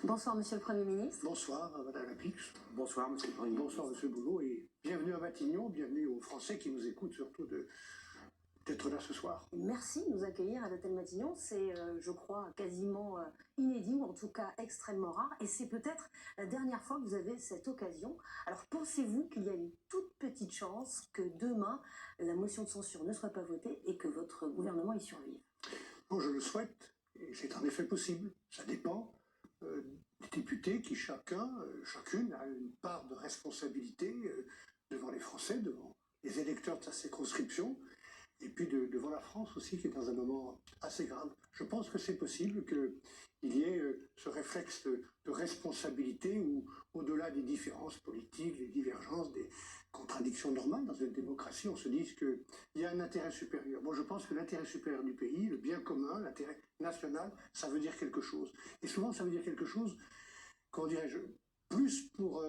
Bonsoir, Monsieur le Premier ministre. Bonsoir, Madame Lapix. Bonsoir, Monsieur le Premier ministre. Bonsoir, Monsieur Boulot, et bienvenue à Matignon, bienvenue aux Français qui nous écoutent, surtout d'être là ce soir. Merci de nous accueillir à l'hôtel Matignon. C'est, je crois, quasiment inédit, ou en tout cas extrêmement rare. Et c'est peut-être la dernière fois que vous avez cette occasion. Alors, pensez-vous qu'il y a une toute petite chance que demain, la motion de censure ne soit pas votée et que votre gouvernement y survive? Bon, je le souhaite, et c'est en effet possible. Ça dépend des députés qui chacune a une part de responsabilité devant les Français, devant les électeurs de sa circonscription, et puis devant la France aussi, qui est dans un moment assez grave. Je pense que c'est possible qu'il y ait ce réflexe de responsabilité où, au-delà des différences politiques, des divergences, des contradictions normales dans une démocratie, on se dise qu'il y a un intérêt supérieur. Bon, je pense que l'intérêt supérieur du pays, le bien commun, l'intérêt national, ça veut dire quelque chose. Et souvent, ça veut dire quelque chose, comment dirais-je, plus pour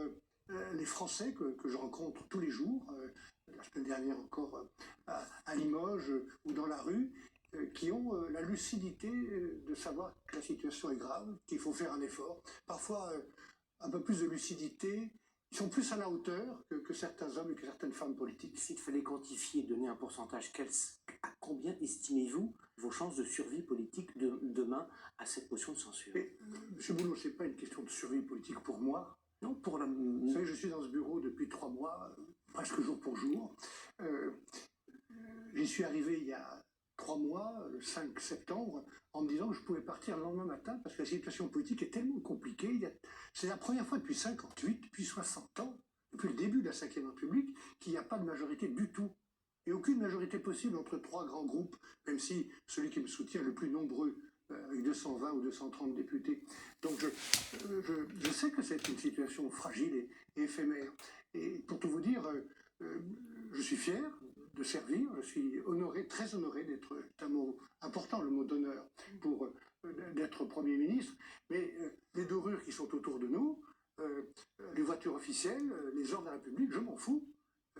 les Français que je rencontre tous les jours, la semaine dernière encore à Limoges ou dans la rue, qui ont la lucidité de savoir que la situation est grave, qu'il faut faire un effort. Parfois, un peu plus de lucidité. Ils sont plus à la hauteur que certains hommes et que certaines femmes politiques. S'il fallait quantifier, donner un pourcentage, à combien estimez-vous vos chances de survie politique demain à cette motion de censure? Monsieur Boulot, ce n'est pas une question de survie politique pour moi. Non, pour la... Vous savez, je suis dans ce bureau depuis 3 mois, presque jour pour jour. J'y suis arrivé il y a 3 mois, le 5 septembre, en me disant que je pouvais partir le lendemain matin parce que la situation politique est tellement compliquée. C'est la première fois depuis 58, depuis 60 ans, depuis le début de la Ve République, qu'il n'y a pas de majorité du tout. Et aucune majorité possible entre 3 grands groupes, même si celui qui me soutient le plus nombreux, avec 220 ou 230 députés. Donc je sais que c'est une situation fragile et éphémère. Et pour tout vous dire, je suis fier de servir, je suis honoré, très honoré d'être, c'est un mot important, le mot d'honneur, pour d'être Premier ministre, mais les dorures qui sont autour de nous, les voitures officielles, les ordres de la République, je m'en fous,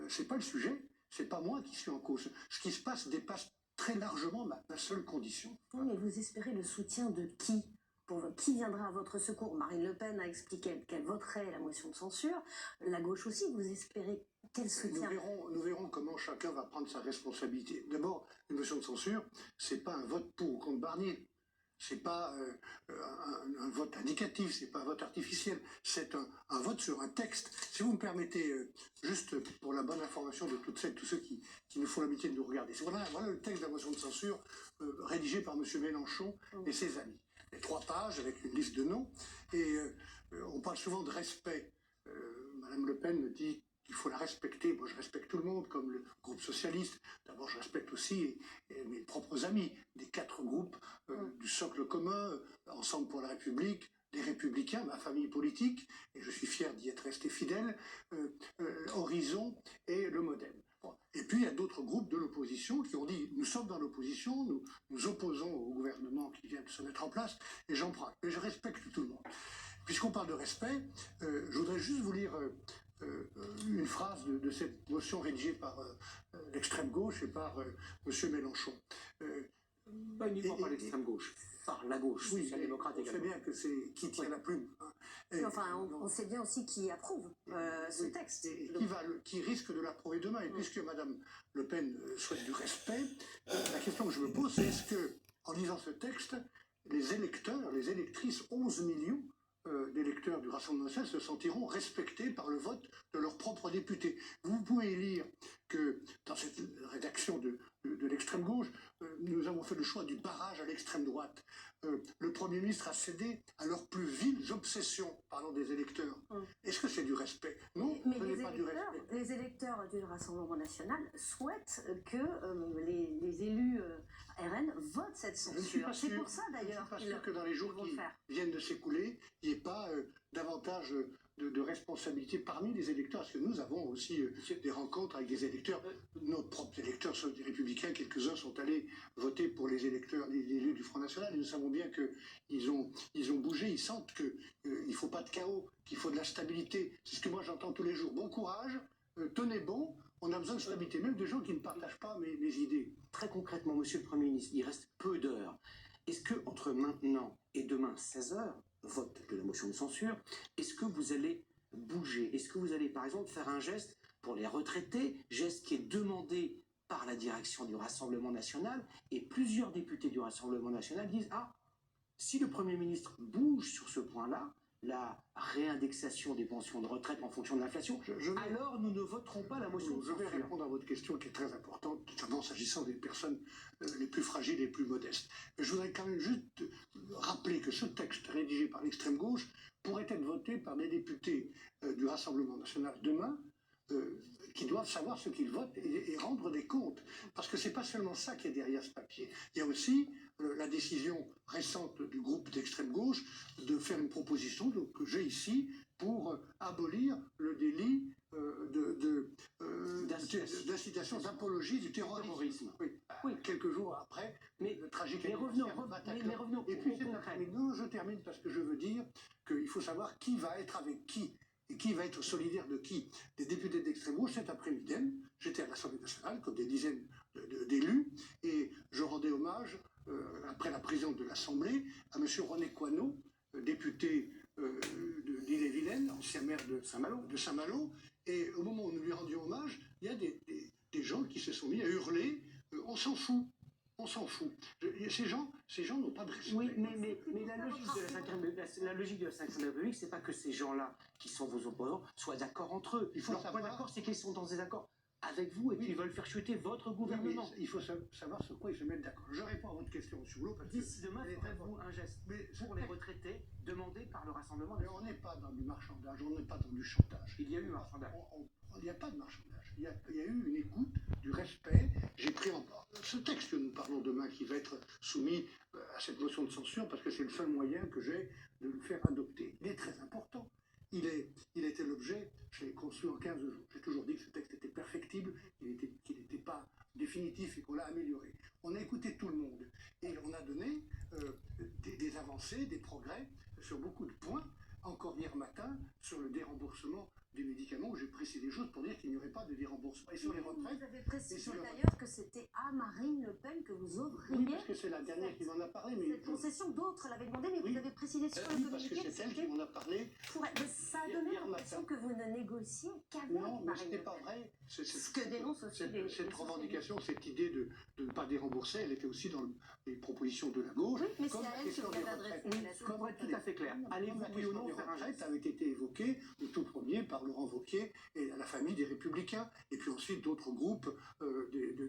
c'est pas le sujet, c'est pas moi qui suis en cause. Ce qui se passe dépasse très largement ma seule condition. Oui, mais vous espérez le soutien de qui? Qui viendra à votre secours? Marine Le Pen a expliqué qu'elle voterait la motion de censure. La gauche aussi, vous espérez quel soutien? Nous verrons comment chacun va prendre sa responsabilité. D'abord, une motion de censure, c'est pas un vote pour ou contre Barnier. C'est pas un vote indicatif, c'est pas un vote artificiel. C'est un vote sur un texte. Si vous me permettez, juste pour la bonne information de toutes celles, tous ceux qui nous font l'amitié de nous regarder. Voilà le texte de la motion de censure rédigé par M. Mélenchon et ses amis. Les 3 pages avec une liste de noms. Et on parle souvent de respect. Madame Le Pen me dit qu'il faut la respecter. Moi, je respecte tout le monde, comme le groupe socialiste. D'abord, je respecte aussi mes propres amis, des 4 groupes du socle commun, Ensemble pour la République, les Républicains, ma famille politique, et je suis fier d'y être resté fidèle, Horizon et le Modem. Bon. Et puis, il y a d'autres groupes de l'opposition qui ont dit, nous sommes dans l'opposition, nous nous opposons au gouvernement qui vient de se mettre en place, et j'en prends. Mais je respecte tout le monde. Puisqu'on parle de respect, je voudrais juste vous lire une phrase de cette motion rédigée par l'extrême gauche et par M. Mélenchon. Pas uniquement par l'extrême gauche, par la gauche, oui, social-démocrate également. On sait bien que c'est qui tient la plume. Hein. Et, enfin, on sait bien aussi qui approuve ce texte. Et qui risque de l'approuver demain. Et puisque Mme Le Pen souhaite du respect, la question que je me pose, c'est est-ce que, en lisant ce texte, les électeurs, les électrices, 11 millions d'électeurs du Rassemblement national se sentiront respectés par le vote de leurs propres députés. Vous pouvez lire que dans cette rédaction de l'extrême gauche, nous avons fait le choix du barrage à l'extrême droite. Le Premier ministre a cédé à leurs plus viles obsessions, parlant des électeurs. Est-ce que c'est du respect? Non, mais ce n'est pas du respect. Les électeurs du Rassemblement national souhaitent que les élus RN votent cette censure. C'est pour ça d'ailleurs je ne suis pas sûr que dans les jours qui viennent de s'écouler, il n'y ait pas davantage de responsabilité parmi les électeurs, parce que nous avons aussi des rencontres avec des électeurs, nos propres électeurs sont des républicains, quelques-uns sont allés voter pour les électeurs, les élus du Front National, et nous savons bien qu'ils ont bougé, ils sentent qu'il ne faut pas de chaos, qu'il faut de la stabilité. C'est ce que moi j'entends tous les jours. Bon courage, tenez bon, on a besoin de stabilité, même de gens qui ne partagent pas mes idées. Très concrètement, Monsieur le Premier ministre, il reste peu d'heures. Est-ce que entre maintenant et demain 16h, vote de la motion de censure, est-ce que vous allez bouger? Est-ce que vous allez, par exemple, faire un geste pour les retraités, geste qui est demandé par la direction du Rassemblement national, et plusieurs députés du Rassemblement national disent « Ah, si le Premier ministre bouge sur ce point-là, la réindexation des pensions de retraite en fonction de l'inflation, alors nous ne voterons pas la motion de Je vais censure. » répondre à votre question qui est très importante, notamment s'agissant des personnes les plus fragiles et les plus modestes. Mais je voudrais quand même juste rappeler que ce texte rédigé par l'extrême gauche pourrait être voté par des députés du Rassemblement national demain, qui doivent savoir ce qu'ils votent et rendre des comptes. Parce que ce n'est pas seulement ça qui est derrière ce papier. Il y a aussi la décision récente du groupe d'extrême gauche de faire une proposition que j'ai ici pour abolir le délit d'incitation, d'apologie du terrorisme. Oui. Quelques jours après, le tragique Bataclan. revenons Et puis, au concret. non, je termine parce que je veux dire qu'il faut savoir qui va être avec qui et qui va être solidaire de qui. Des députés d'extrême gauche, cet après-midi, j'étais à l'Assemblée nationale comme des dizaines d'élus et je rendais hommage, après la présidente de l'Assemblée, à M. René Coineau, député d'Ille-et-Vilaine, ancien maire de Saint-Malo. Et au moment où nous lui rendions hommage, il y a des gens qui se sont mis à hurler on s'en fout. On s'en fout. Ces gens n'ont pas de respect. Oui, mais la logique de la 5e République, c'est pas que ces gens-là, qui sont vos opposants, soient d'accord entre eux. Leur point d'accord, c'est qu'ils sont dans des accords avec vous et qu'ils veulent faire chuter votre gouvernement. Il faut savoir sur quoi ils se mettent d'accord. Je réponds à votre question, M. Boulot. D'ici demain, ferez-vous un geste pour les retraités demandé par le Rassemblement national? On n'est pas dans du marchandage, on n'est pas dans du chantage. Il y a eu marchandage. Il n'y a pas de marchandage. Il y a eu une écoute, du respect. J'ai pris en ce texte que nous parlons demain, qui va être soumis à cette motion de censure, parce que c'est le seul moyen que j'ai de le faire adopter. Il est très important. Il était l'objet, je l'ai conçu en 15 jours. J'ai toujours dit que ce texte était perfectible, qu'il n'était pas définitif et qu'on l'a amélioré. On a écouté tout le monde et on a donné des avancées, des progrès sur beaucoup de points. Encore hier matin, sur le déremboursement des médicaments, où j'ai précisé des choses pour dire qu'il n'y aurait pas de déremboursement. Et sur les retraites... Vous avez précisé d'ailleurs que c'était à Marine Le Pen que vous offriez... Oui, parce que c'est la dernière qui m'en a parlé. Mais cette concession, d'autres l'avaient demandé, mais vous avez précisé sur le communiqué... parce que c'est elle qui m'en a parlé. Mais ça a donné l'impression que vous ne négociez qu'avec Marine Le Pen. Non, mais ce n'est pas vrai. Ce que dénonce aussi cette revendication, cette idée de ne pas dérembourser, elle était aussi dans les propositions de la gauche. Oui, mais c'est à elle que vous avez adressé. Pour être tout à fait clair, allez-vous oui ou non faire un geste? avait été évoquée le tout premier par Laurent Wauquiez et la famille des Républicains, et puis ensuite d'autres groupes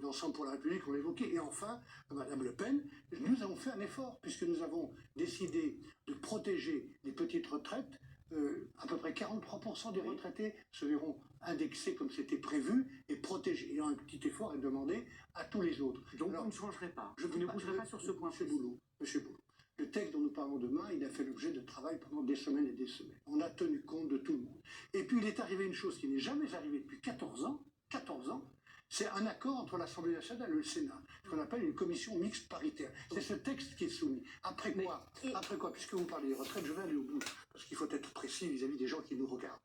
d'Ensemble pour la République ont évoqué. Et enfin, Madame Le Pen, nous avons fait un effort, puisque nous avons décidé de protéger les petites retraites. À peu près 43% des retraités se verront indexés comme c'était prévu et protégés. Et un petit effort est demandé à tous les autres. Donc vous ne changerez pas. Vous ne bougerez pas sur ce point. Monsieur Boulot. Le texte dont nous parlons demain, il a fait l'objet de travail pendant des semaines et des semaines. On a tenu compte de tout le monde. Et puis il est arrivé une chose qui n'est jamais arrivée depuis 14 ans. 14 ans. C'est un accord entre l'Assemblée nationale et le Sénat, ce qu'on appelle une commission mixte paritaire. C'est ce texte qui est soumis. Après quoi, puisque vous parlez des retraites, je vais aller au bout, parce qu'il faut être précis vis-à-vis des gens qui nous regardent.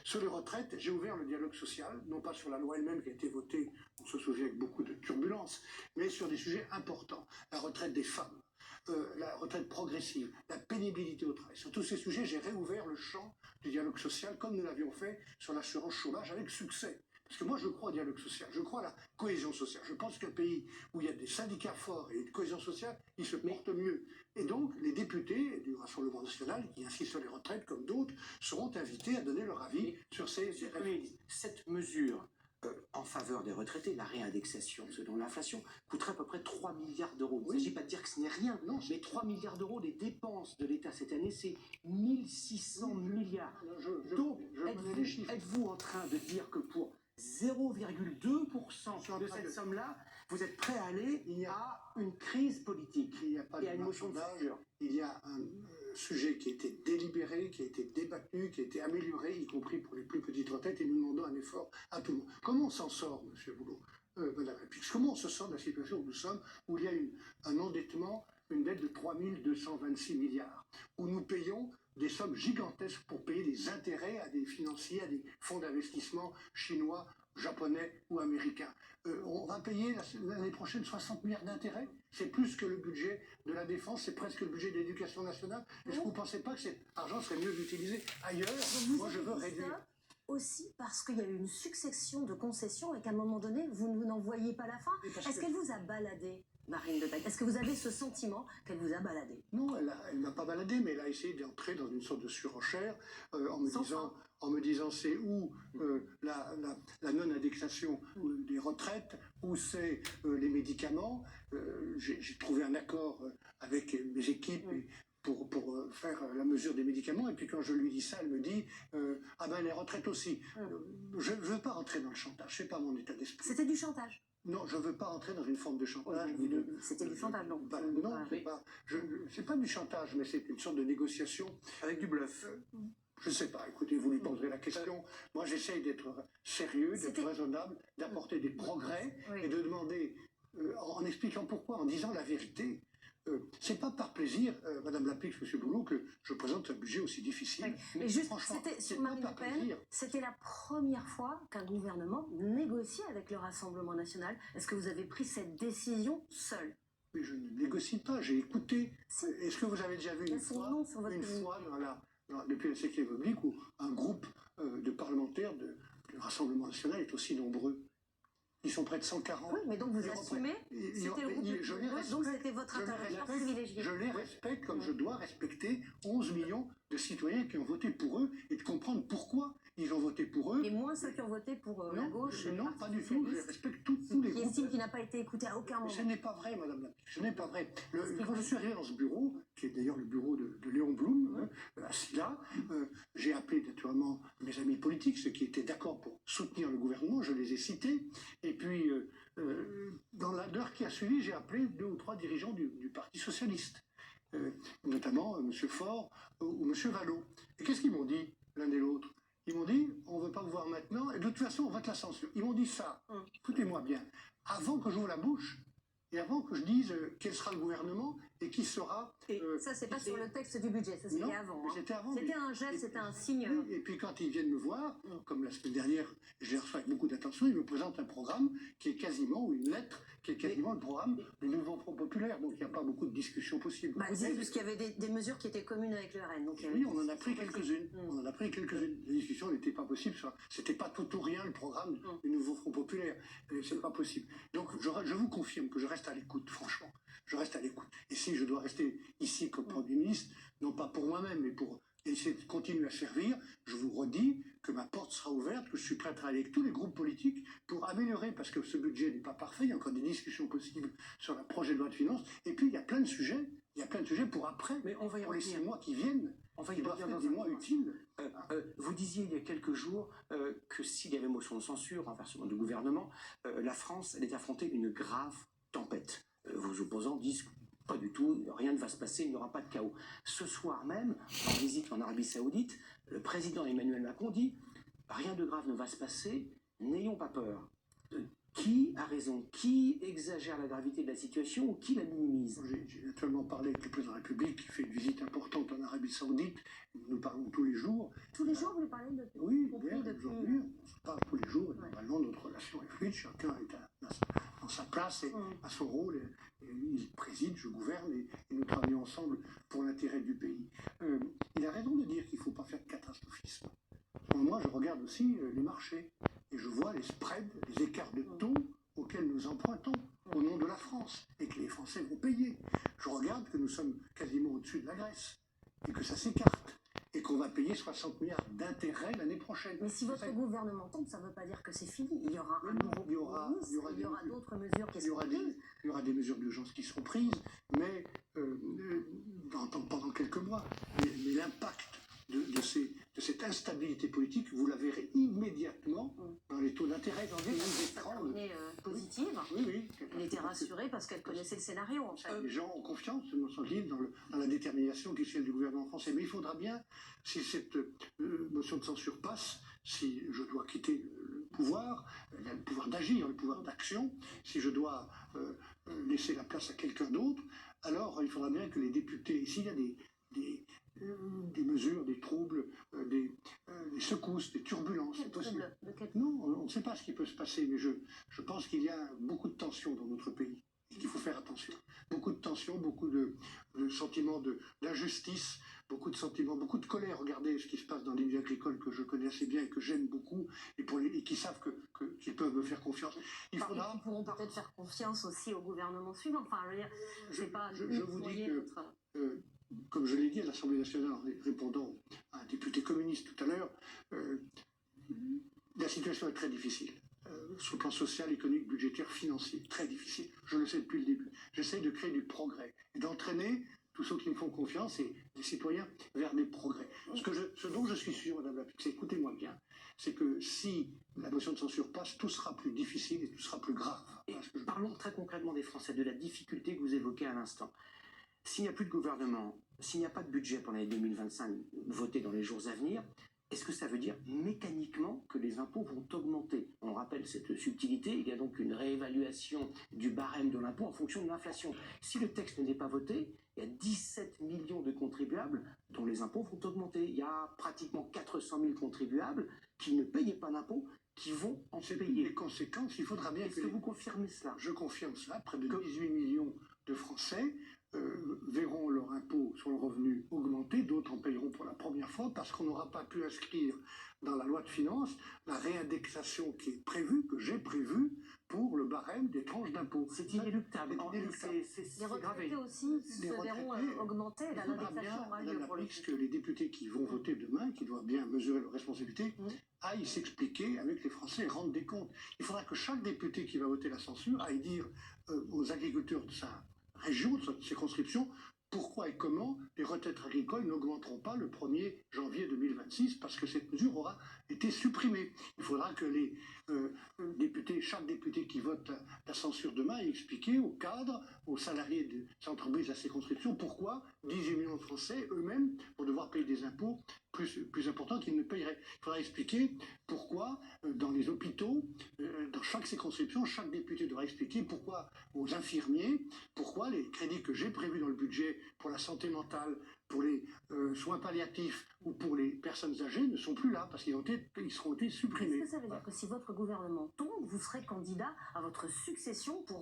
Sur les retraites, j'ai ouvert le dialogue social, non pas sur la loi elle-même qui a été votée, on se souvient avec beaucoup de turbulences, mais sur des sujets importants. La retraite des femmes, la retraite progressive, la pénibilité au travail. Sur tous ces sujets, j'ai réouvert le champ du dialogue social, comme nous l'avions fait sur l'assurance chômage, avec succès. Parce que moi, je crois au dialogue social, je crois à la cohésion sociale. Je pense qu'un pays où il y a des syndicats forts et une cohésion sociale, il se porte mieux. Et donc, les députés du Rassemblement national, qui insistent sur les retraites comme d'autres, seront invités à donner leur avis sur ces réformes. Cette mesure en faveur des retraités, la réindexation selon l'inflation, coûterait à peu près 3 milliards d'euros. Il ne s'agit pas de dire que ce n'est rien, non, mais 3 milliards d'euros des dépenses de l'État cette année, c'est 1600 milliards. Donc, êtes-vous en train de dire que pour 0,2% de cette somme-là, vous êtes prêt à aller à une crise politique? Il n'y a pas de marchandage. Il y a un sujet qui a été délibéré, qui a été débattu, qui a été amélioré, y compris pour les plus petites retraites, et nous demandons un effort à tout le monde. Comment on s'en sort, M. Boulot, Madame la République? Comment on se sort de la situation où nous sommes, où il y a un endettement, une dette de 3 226 milliards, où nous payons des sommes gigantesques pour payer des intérêts à des financiers, à des fonds d'investissement chinois, japonais ou américain. On va payer l'année prochaine 60 milliards d'intérêts. C'est plus que le budget de la défense, c'est presque le budget de l'éducation nationale. Est-ce que vous ne pensez pas que cet argent serait mieux utilisé ailleurs? Moi, je veux réduire. Aussi parce qu'il y a eu une succession de concessions et qu'à un moment donné, vous n'en voyez pas la fin. Est-ce qu'elle vous a baladé, Marine Le Pen? Est-ce que vous avez ce sentiment qu'elle vous a baladé? Non, elle m'a pas baladé, mais elle a essayé d'entrer dans une sorte de surenchère en me disant c'est où la non-indexation des retraites, où c'est les médicaments. J'ai trouvé un accord avec mes équipes pour faire la mesure des médicaments. Et puis quand je lui dis ça, elle me dit ah ben les retraites aussi. Je ne veux pas rentrer dans le chantage, c'est pas mon état d'esprit. C'était du chantage? Non, je ne veux pas rentrer dans une forme de chantage. C'était du chantage, non? Non, c'est pas du chantage, mais c'est une sorte de négociation. Avec du bluff. Je ne sais pas, écoutez, vous lui poserez la question. Moi, j'essaye d'être sérieux, d'être raisonnable, d'apporter des progrès et de demander, en expliquant pourquoi, en disant la vérité. C'est pas par plaisir, Madame Lapix, Monsieur Boulot, que je présente un budget aussi difficile. Mais juste, c'était sur Marine Le Pen, c'était la première fois qu'un gouvernement négociait avec le Rassemblement national. Est-ce que vous avez pris cette décision seul? Mais je ne négocie pas, j'ai écouté. Est-ce que vous avez déjà vu une fois depuis la Cinquième République où un groupe de parlementaires du Rassemblement national est aussi nombreux? Ils sont près de 140. Oui, mais donc vous assumez, c'était le groupe, donc c'était votre intervention privilégiée. Je les respecte comme je dois respecter 11 millions de citoyens qui ont voté pour eux et de comprendre pourquoi ils ont voté pour eux. Et moins ceux qui ont voté pour la gauche. Non, pas du tout. Je respecte tous les groupes. Qui estime qu'il n'a pas été écouté à aucun moment. Ce n'est pas vrai, Madame la. Ce n'est pas vrai. Quand je suis arrivé dans ce bureau, qui est d'ailleurs le bureau de Léon Blum, assis là, j'ai appelé naturellement mes amis politiques, ceux qui étaient d'accord pour soutenir le gouvernement, je les ai cités. Et puis, dans l'heure qui a suivi, j'ai appelé 2 ou 3 dirigeants du Parti socialiste, notamment M. Faure ou M. Vallot. Et qu'est-ce qu'ils m'ont dit, l'un et l'autre? Ils m'ont dit, on ne veut pas vous voir maintenant, et de toute façon, on vote la censure. Ils m'ont dit ça, écoutez-moi bien, avant que j'ouvre la bouche, et avant que je dise quel sera le gouvernement, et qui sera... ça, c'est pas sur le texte du budget, ça c'était avant. C'était avant. C'était un geste, c'était un signe. Oui, et puis quand ils viennent me voir, comme la semaine dernière, je les reçois avec beaucoup d'attention, ils me présentent un programme qui est quasiment, ou une lettre, qui est quasiment le programme du nouveau Front populaire. Donc il n'y a pas beaucoup de discussions possibles. Ils disaient parce qu'il y avait des mesures qui étaient communes avec le RN. Donc, oui, on en a pris quelques-unes. On en a pris quelques-unes. Les discussions n'étaient pas possibles. C'était pas tout ou rien le programme du nouveau Front populaire. C'est pas possible. Donc je vous confirme que je reste à l'écoute, franchement. Je reste à l'écoute. Et si je dois rester ici comme Premier ministre, non pas pour moi-même, mais pour essayer de continuer à servir, je vous redis que ma porte sera ouverte, que je suis prêt à travailler avec tous les groupes politiques pour améliorer, parce que ce budget n'est pas parfait, il y a encore des discussions possibles sur le projet de loi de finances, et puis il y a plein de sujets, pour après, mais on va y pour les 6 revenir. mois qui viennent, qui doivent faire des mois utiles. Vous disiez il y a quelques jours que s'il y avait motion de censure, renversement du gouvernement, la France allait affronter une grave tempête. Vos opposants disent pas du tout, rien ne va se passer, il n'y aura pas de chaos. Ce soir même, en visite en Arabie Saoudite, le président Emmanuel Macron dit rien de grave ne va se passer, n'ayons pas peur. Qui a raison? Qui exagère la gravité de la situation ou qui la minimise? J'ai naturellement parlé avec le président de la République qui fait une visite importante en Arabie Saoudite. Nous parlons tous les jours. Tous les jours, vous lui parlez de... Oui, bien, aujourd'hui, on se parle tous les jours. Normalement, notre relation est fluide. Chacun est dans sa place et à son rôle. Et il préside, je gouverne et nous travaillons ensemble pour l'intérêt du pays. Il a raison de dire qu'il ne faut pas faire de catastrophisme. Moi, je regarde aussi les marchés et je vois les spreads, les écarts de taux auxquels nous empruntons au nom de la France et que les Français vont payer. Je regarde que nous sommes quasiment au-dessus de la Grèce et que ça s'écarte et qu'on va payer 60 milliards d'intérêts l'année prochaine. Mais si votre gouvernement tombe, ça ne veut pas dire que c'est fini. Il y aura un nouveau ministre, il y aura d'autres mesures qui seront prises. Il y aura des mesures d'urgence qui seront prises, mais pendant quelques mois. Mais l'impact de cette instabilité politique, vous la verrez immédiatement dans les taux d'intérêt. Positive. Oui. Elle était rassurée parce qu'elle connaissait le scénario. En fait. Les gens ont confiance, me semble-t-il, dans la détermination qui est celle du gouvernement français. Mais il faudra bien, si cette motion de censure passe, si je dois quitter le pouvoir d'agir, le pouvoir d'action, si je dois laisser la place à quelqu'un d'autre, alors il faudra bien que les députés, s'il y a des mesures, des troubles, des secousses, des turbulences. Quel C'est possible. trouble de quel... Non, on ne sait pas ce qui peut se passer, mais je pense qu'il y a beaucoup de tensions dans notre pays et qu'il faut faire attention. Beaucoup de tensions, beaucoup de sentiments d'injustice, beaucoup de sentiments, beaucoup de colère. Regardez ce qui se passe dans les milieux agricoles que je connais assez bien et que j'aime beaucoup et qui savent qu'ils peuvent me faire confiance. Il faudra. Ils pourront peut-être faire confiance aussi au gouvernement suivant. Enfin, je veux dire, Je, c'est pas... je vous dis que, votre... comme je l'ai dit à l'Assemblée nationale en répondant à un député communiste tout à l'heure, la situation est très difficile. Sur le plan social, économique, budgétaire, financier, très difficile. Je le sais depuis le début. J'essaie de créer du progrès et d'entraîner tous ceux qui me font confiance et les citoyens vers des progrès. Ce dont je suis sûr, Madame la Pix, écoutez-moi bien, c'est que si la motion de censure passe, tout sera plus difficile et tout sera plus grave. Et Voilà ce que je- parlons très concrètement des Français, de la difficulté que vous évoquez à l'instant. S'il n'y a plus de gouvernement, s'il n'y a pas de budget pour l'année 2025 voté dans les jours à venir, est-ce que ça veut dire mécaniquement que les impôts vont augmenter? On rappelle cette subtilité, il y a donc une réévaluation du barème de l'impôt en fonction de l'inflation. Si le texte n'est pas voté, il y a 17 millions de contribuables dont les impôts vont augmenter. Il y a pratiquement 400 000 contribuables qui ne payaient pas d'impôts, qui vont en C'est payer. les conséquences, il faudra bien Est-ce que vous confirmez cela? Je confirme cela, près de 18 millions de Français verront leur impôt sur le revenu augmenter, d'autres en payeront pour la première fois parce qu'on n'aura pas pu inscrire dans la loi de finances la réindexation qui est prévue, que j'ai prévue pour le barème des tranches d'impôt. C'est inéluctable. C'est inéluctable. C'est Les gravé. retraités aussi se Les verront retraités, augmenter. Il La faudra l'indexation bien, aura lieu Madame pour le Lapix, coup. que les députés qui vont voter demain, qui doivent bien mesurer leurs responsabilités, Mm. aillent s'expliquer avec les Français et rendre des comptes. Il faudra que chaque député qui va voter la censure aille dire aux agriculteurs de sa région, de sa circonscription, pourquoi et comment les retraites agricoles n'augmenteront pas le 1er janvier 2026 parce que cette mesure aura été supprimée. Il faudra que les députés, chaque député qui vote la censure demain ait expliqué aux cadres, aux salariés des entreprises de la circonscription pourquoi 18 millions de Français eux-mêmes vont devoir payer des impôts plus importants qu'ils ne paieraient. Il faudra expliquer pourquoi dans les hôpitaux, dans chaque circonscription, chaque député devra expliquer pourquoi aux infirmiers, pourquoi les crédits que j'ai prévus dans le budget pour la santé mentale, pour les soins palliatifs ou pour les personnes âgées ne sont plus là parce qu'ils seront été supprimés. Est-ce que ça veut dire que si votre gouvernement tombe, vous serez candidat à votre succession pour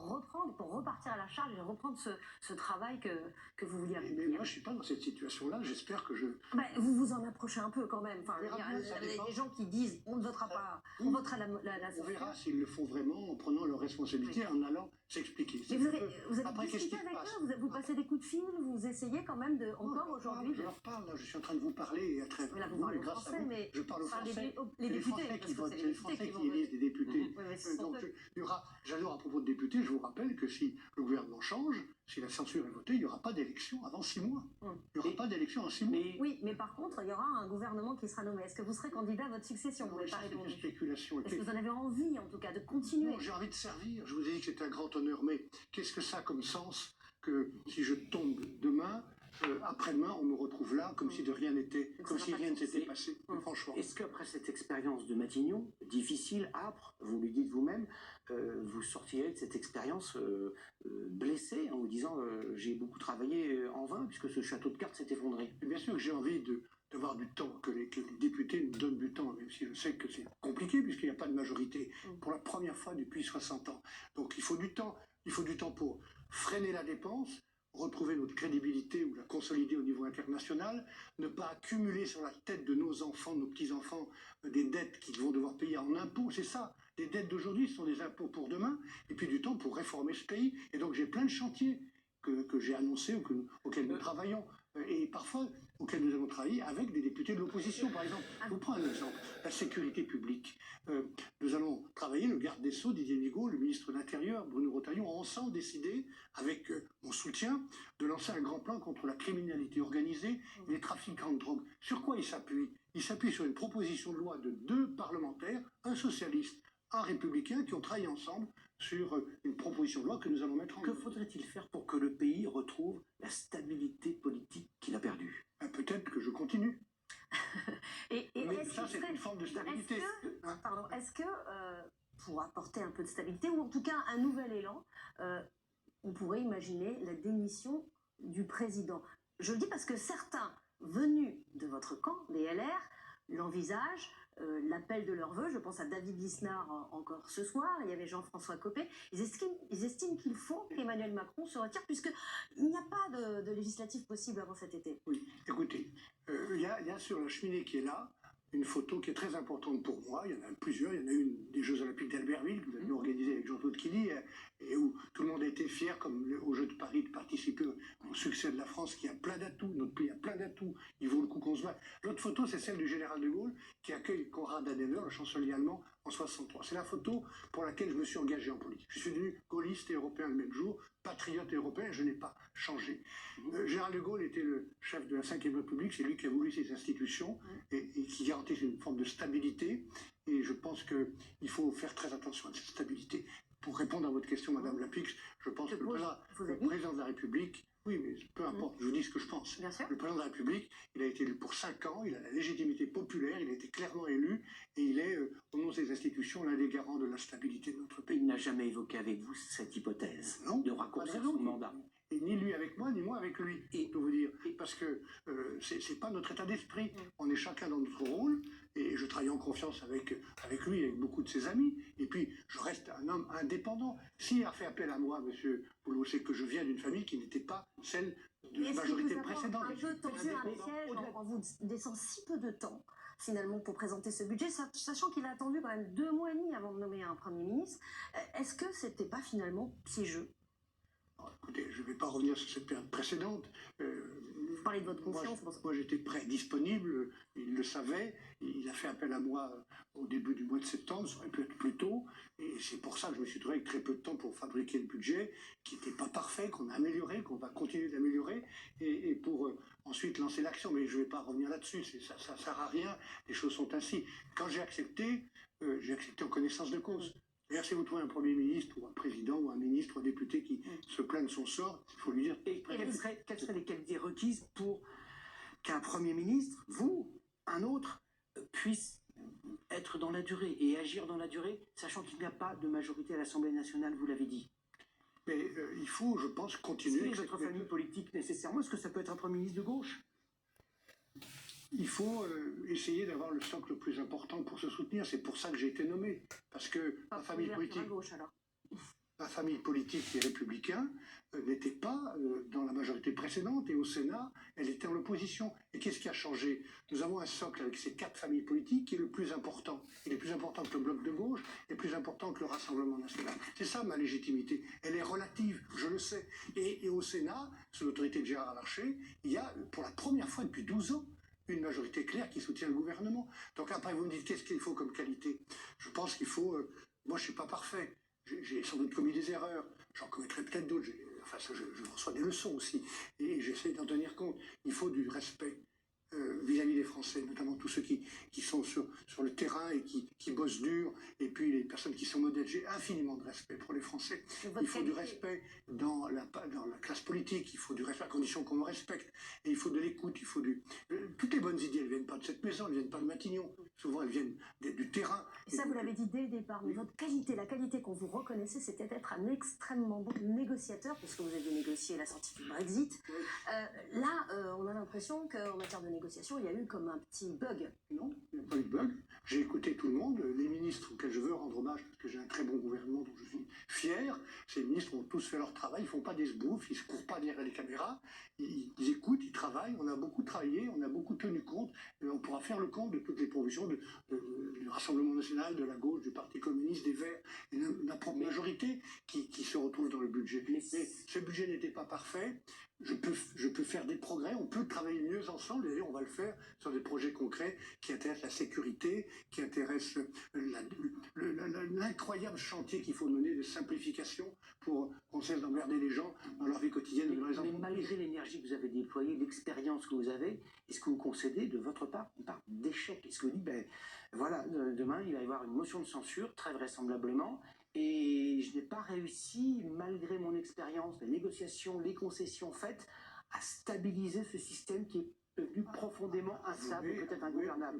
repartir à la charge et reprendre ce travail que vous vouliez Mais accomplir? moi, je ne suis pas dans cette situation-là. J'espère que je... Ben, vous vous en approchez un peu quand même. Enfin, On verra bien, ça il y a dépend. des gens qui disent on ne votera pas, Oui. on votera la On censure. verra s'ils le font vraiment en prenant leurs responsabilités, en allant s'expliquer. Mais vous avez Après, qu'est-ce discuté qui se avec passe eux, vous passez des coups de fil, vous essayez quand même encore aujourd'hui Je leur parle, là, je suis en train de vous parler et à travers Mais là, vous vous, parlez et grâce français, à vous, mais je parle aux enfin, Français. les députés, Français parce qui que votent, c'est c'est les les députés Français qui qui vont élisent des députés. Oui, mais ce sont Donc, eux. j'adore à propos de députés, je vous rappelle que si le gouvernement change, si la censure est votée, il n'y aura pas d'élection avant 6 mois. Il n'y aura pas d'élection en 6 mois. Mais Oui, mais par contre, il y aura un gouvernement qui sera nommé. Est-ce que vous serez candidat à votre succession? Vous Non, n'avez mais pas ça, c'est répondu. une spéculation. Est-ce que vous en avez envie, en tout cas, de continuer? Non, j'ai envie de servir. Je vous ai dit que c'était un grand honneur, mais qu'est-ce que ça a comme sens que si je tombe demain, après-demain, on me retrouve là comme si de rien n'était, Donc, comme ça si n'a pas rien ne de sens. s'était passé. Franchement. est-ce qu'après cette expérience de Matignon, difficile, âpre, vous le dites vous-même, vous sortirez de cette expérience blessé en vous disant j'ai beaucoup travaillé en vain puisque ce château de cartes s'est effondré? Et bien sûr que j'ai envie d'avoir du temps, que les députés nous donnent du temps, même si je sais que c'est compliqué puisqu'il n'y a pas de majorité pour la première fois depuis 60 ans. Donc il faut du temps. Il faut du temps pour freiner la dépense, retrouver notre crédibilité ou la consolider au niveau international, ne pas accumuler sur la tête de nos enfants, de nos petits-enfants, des dettes qu'ils vont devoir payer en impôts. C'est ça. Les dettes d'aujourd'hui sont des impôts pour demain, et puis du temps pour réformer ce pays. Et donc j'ai plein de chantiers que j'ai annoncés ou auxquels nous travaillons, et parfois auxquels nous avons travaillé avec des députés de l'opposition. Par exemple, je vous prends un exemple, la sécurité publique. Nous allons travailler, le garde des Sceaux, Didier Migaud, le ministre de l'Intérieur, Bruno Retailleau, ont ensemble décidé, avec mon soutien, de lancer un grand plan contre la criminalité organisée et les trafiquants de drogue. Sur quoi il s'appuie? Il s'appuie sur une proposition de loi de 2 parlementaires, un socialiste, un républicain, qui ont travaillé ensemble sur une proposition de loi que nous allons mettre en Que œuvre. faudrait-il faire pour que le pays retrouve la stabilité politique qu'il a perdue? Peut-être que je continue. Et Mais est-ce ça, qu'il c'est serait- une forme de stabilité. Hein? Pardon, est-ce que, pour apporter un peu de stabilité, ou en tout cas un nouvel élan, on pourrait imaginer la démission du président? Je le dis parce que certains venus de votre camp, les LR, l'envisagent, l'appel de leur vœu. Je pense à David Lisnard encore ce soir, il y avait Jean-François Copé. Ils estiment qu'il faut qu'Emmanuel Macron se retire puisqu'il n'y a pas de législative possible avant cet été. Oui, écoutez, il y a sur la cheminée qui est là une photo qui est très importante pour moi. Il y en a plusieurs. Il y en a une des Jeux Olympiques d'Albertville que vous avez organisé avec Jean-Claude Killy et où tout le monde a été fier, comme aux Jeux de Paris, de participer au succès de la France qui a plein d'atouts. Notre pays a plein d'atouts. Il vaut le coup qu'on se batte. L'autre photo, c'est celle du général de Gaulle qui accueille Konrad Adenauer, le chancelier allemand, en 63. C'est la photo pour laquelle je me suis engagé en politique. Je suis devenu gaulliste et européen le même jour, patriote européen, je n'ai pas changé. Général de Gaulle était le chef de la Ve République, c'est lui qui a voulu ces institutions et qui garantissent une forme de stabilité. Et je pense qu'il faut faire très attention à cette stabilité. Pour répondre à votre question, Madame Lapix, je pense que le président de la République, oui, mais peu importe, je vous dis ce que je pense. Bien sûr. Le président de la République, il a été élu pour 5 ans, il a la légitimité populaire, il a été clairement élu, et il est, au nom de ces institutions, l'un des garants de la stabilité de notre pays. Il n'a jamais évoqué avec vous cette hypothèse de raccourcir son mandat. Et ni lui avec moi, ni moi avec lui, je peux vous dire. Parce que c'est pas notre état d'esprit. On est chacun dans notre rôle, et je travaille en confiance avec lui, avec beaucoup de ses amis. Et puis, je reste un homme indépendant. S'il a fait appel à moi, monsieur Boulot, c'est que je viens d'une famille qui n'était pas celle de la majorité précédente. Un peu tendu un piège en vous laissant si peu de temps finalement pour présenter ce budget, sachant qu'il a attendu quand même 2 mois et demi avant de nommer un Premier ministre. Est-ce que c'était pas finalement piégeux? Écoutez, je ne vais pas revenir sur cette période précédente. Vous parlez de votre confiance. Moi, j'étais prêt, disponible, il le savait. Il a fait appel à moi au début du mois de septembre, ça aurait pu être plus tôt. Et c'est pour ça que je me suis trouvé avec très peu de temps pour fabriquer le budget, qui n'était pas parfait, qu'on a amélioré, qu'on va continuer d'améliorer, et pour ensuite lancer l'action. Mais je ne vais pas revenir là-dessus, ça ne sert à rien, les choses sont ainsi. Quand j'ai accepté en connaissance de cause. D'ailleurs, si vous trouvez un Premier ministre, ou un président, ou un ministre, ou un député qui se plaint de son sort, il faut lui dire... Et quelles seraient les qualités requises pour qu'un Premier ministre, vous, un autre, puisse être dans la durée et agir dans la durée, sachant qu'il n'y a pas de majorité à l'Assemblée nationale, vous l'avez dit? Mais il faut, je pense, continuer... Est-ce que votre famille politique, nécessairement, est-ce que ça peut être un Premier ministre de gauche? Il faut essayer d'avoir le socle le plus important pour se soutenir. C'est pour ça que j'ai été nommé. Parce que ma famille politique, les Républicains, n'était pas dans la majorité précédente. Et au Sénat, elle était en opposition. Et qu'est-ce qui a changé? Nous avons un socle avec ces 4 familles politiques qui est le plus important. Il est plus important que le bloc de gauche, et plus important que le Rassemblement national. C'est ça ma légitimité. Elle est relative, je le sais. Et au Sénat, sous l'autorité de Gérard Larcher, il y a, pour la première fois depuis 12 ans, une majorité claire qui soutient le gouvernement. Donc après, vous me dites, qu'est-ce qu'il faut comme qualité? Je pense qu'il faut... moi, je ne suis pas parfait. J'ai sans doute commis des erreurs. J'en commettrai peut-être d'autres. Enfin, je reçois des leçons aussi. Et j'essaie d'en tenir compte. Il faut du respect vis-à-vis des Français, notamment tous ceux qui sont sur le terrain et qui bossent dur, et puis les personnes qui sont modèles. J'ai infiniment de respect pour les Français. Il faut du respect dans la classe politique, il faut du respect à condition qu'on me respecte, et il faut de l'écoute, il faut toutes les bonnes idées, elles ne viennent pas de cette maison, elles ne viennent pas de Matignon, souvent elles viennent du terrain. Et ça, vous l'avez dit dès le départ, mais votre qualité, la qualité qu'on vous reconnaissait, c'était d'être un extrêmement bon négociateur, puisque vous avez négocié la sortie du Brexit. Là, on a l'impression qu'en matière de négociation, il y a eu comme un petit bug. Non, il n'y a pas eu de bug. J'ai écouté tout le monde, les ministres auxquels je veux rendre hommage, parce que j'ai un très bon gouvernement dont je suis fier. Ces ministres ont tous fait leur travail, ils ne font pas des sbouffes, ils ne se courent pas derrière les caméras, ils écoutent, ils travaillent. On a beaucoup travaillé, on a beaucoup tenu compte, et on pourra faire le compte de toutes les provisions du Rassemblement national, de la gauche, du Parti communiste, des Verts, et la propre majorité qui se retrouve dans le budget. Mais ce budget n'était pas parfait. Je peux faire des progrès, on peut travailler mieux ensemble, et d'ailleurs on va le faire sur des projets concrets qui intéressent la sécurité, qui intéressent l'incroyable chantier qu'il faut mener de simplification pour qu'on cesse d'emmerder les gens dans leur vie quotidienne. Mais malgré l'énergie que vous avez déployée, l'expérience que vous avez, est-ce que vous concédez de votre part une part d'échec? Est-ce que vous dites, voilà, demain il va y avoir une motion de censure, très vraisemblablement, et je n'ai pas réussi, malgré mon expérience, les négociations, les concessions faites, à stabiliser ce système qui est devenu profondément instable, peut-être ingouvernable.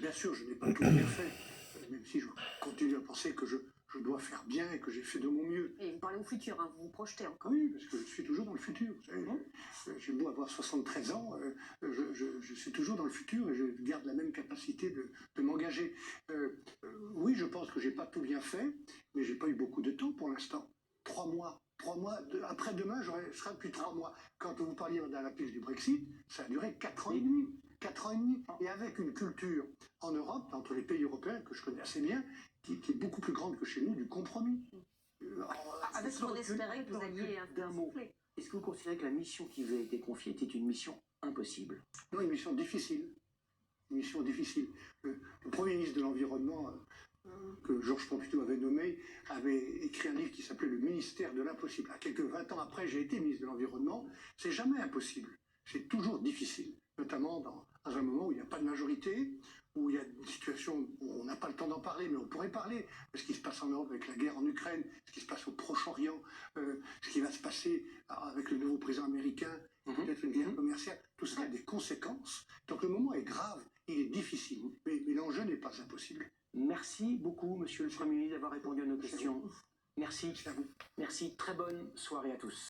Bien sûr, je n'ai pas tout bien fait, même si je continue à penser que je je dois faire bien et que j'ai fait de mon mieux. Et vous parlez au futur, hein, vous vous projetez encore. Oui, parce que je suis toujours dans le futur. Vous savez, j'ai beau avoir 73 ans, je suis toujours dans le futur et je garde la même capacité de m'engager. Oui, je pense que j'ai pas tout bien fait, mais j'ai pas eu beaucoup de temps pour l'instant. 3 mois. Après-demain, je serai depuis 3 mois. Quand vous parliez dans la piste du Brexit, ça a duré 4 ans et demi. 4 ans et demi. Et avec une culture en Europe, entre les pays européens, que je connais assez bien, qui est beaucoup plus grande que chez nous, du compromis. Avec ce qu'on espérait que vous alliez un peu d'un mot, souffler. est-ce que vous considérez que la mission qui vous a été confiée était une mission impossible? Non, une mission difficile. Une mission difficile. Le Premier ministre de l'Environnement, que Georges Pompidou avait nommé, avait écrit un livre qui s'appelait Le ministère de l'impossible. À quelques 20 ans après, j'ai été ministre de l'Environnement. C'est jamais impossible. C'est toujours difficile. Notamment dans un moment où il n'y a pas de majorité, où il y a une situation où on n'a pas le temps d'en parler, mais on pourrait parler de ce qui se passe en Europe avec la guerre en Ukraine, ce qui se passe au Proche-Orient, ce qui va se passer avec le nouveau président américain, peut-être une guerre commerciale. Tout ça a des conséquences. Donc le moment est grave, il est difficile, mais l'enjeu n'est pas impossible. Merci beaucoup, monsieur le Premier ministre, d'avoir répondu à nos questions. Merci. C'est à vous. Merci. Très bonne soirée à tous.